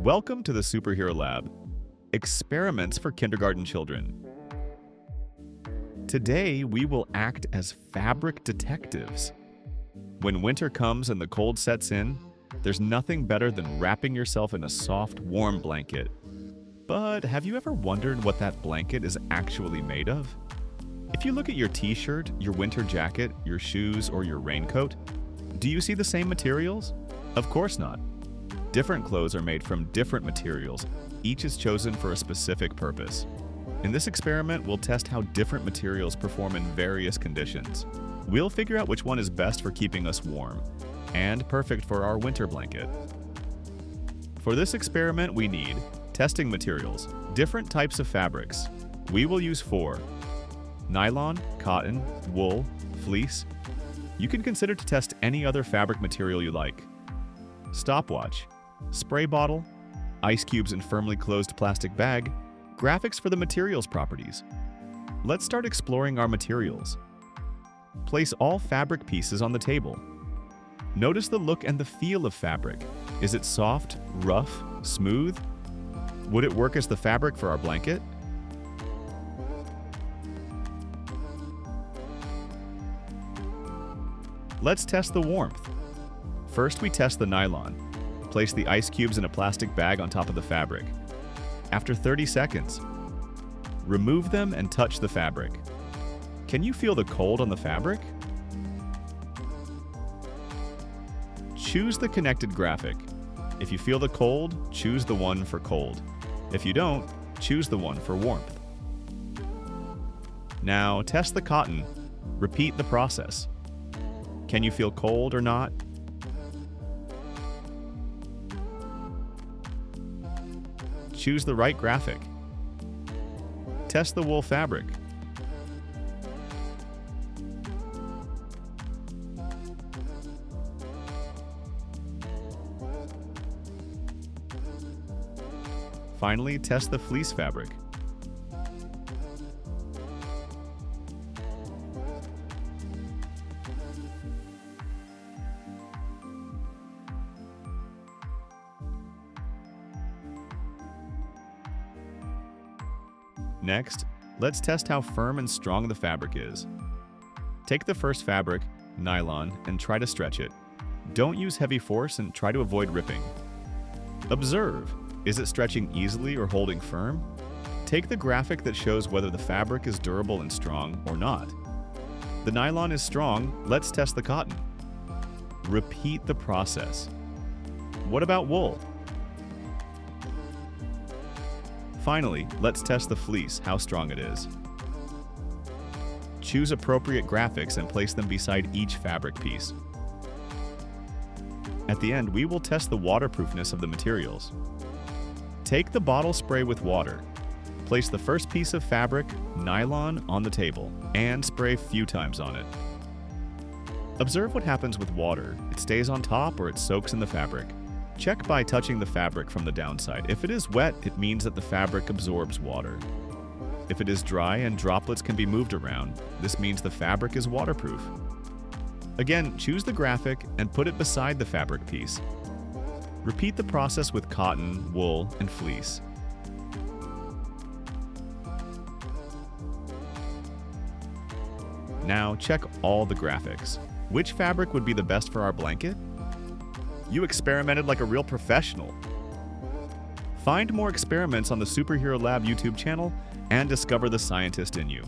Welcome to the Superhero Lab, experiments for kindergarten children. Today, we will act as fabric detectives. When winter comes and the cold sets in, there's nothing better than wrapping yourself in a soft, warm blanket. But have you ever wondered what that blanket is actually made of? If you look at your t-shirt, your winter jacket, your shoes, or your raincoat, do you see the same materials? Of course not. Different clothes are made from different materials. Each is chosen for a specific purpose. In this experiment, we'll test how different materials perform in various conditions. We'll figure out which one is best for keeping us warm and perfect for our winter blanket. For this experiment, we need testing materials, different types of fabrics. We will use 4: nylon, cotton, wool, fleece. You can consider to test any other fabric material you like. Stopwatch, spray bottle, ice cubes in firmly closed plastic bag, graphics for the material's properties. Let's start exploring our materials. Place all fabric pieces on the table. Notice the look and the feel of fabric. Is it soft, rough, smooth? Would it work as the fabric for our blanket? Let's test the warmth. First, we test the nylon. Place the ice cubes in a plastic bag on top of the fabric. After 30 seconds, remove them and touch the fabric. Can you feel the cold on the fabric? Choose the connected graphic. If you feel the cold, choose the one for cold. If you don't, choose the one for warmth. Now, test the cotton. Repeat the process. Can you feel cold or not? Choose the right graphic. Test the wool fabric. Finally, test the fleece fabric. Next, let's test how firm and strong the fabric is. Take the first fabric, nylon, and try to stretch it. Don't use heavy force and try to avoid ripping. Observe. Is it stretching easily or holding firm? Take the graphic that shows whether the fabric is durable and strong or not. The nylon is strong. Let's test the cotton. Repeat the process. What about wool? Finally, let's test the fleece, how strong it is. Choose appropriate graphics and place them beside each fabric piece. At the end, we will test the waterproofness of the materials. Take the bottle spray with water. Place the first piece of fabric, nylon, on the table and spray a few times on it. Observe what happens with water. It stays on top or it soaks in the fabric. Check by touching the fabric from the downside. If it is wet, it means that the fabric absorbs water. If it is dry and droplets can be moved around, this means the fabric is waterproof. Again, choose the graphic and put it beside the fabric piece. Repeat the process with cotton, wool, and fleece. Now check all the graphics. Which fabric would be the best for our blanket? You experimented like a real professional. Find more experiments on the Superhero Lab YouTube channel and discover the scientist in you.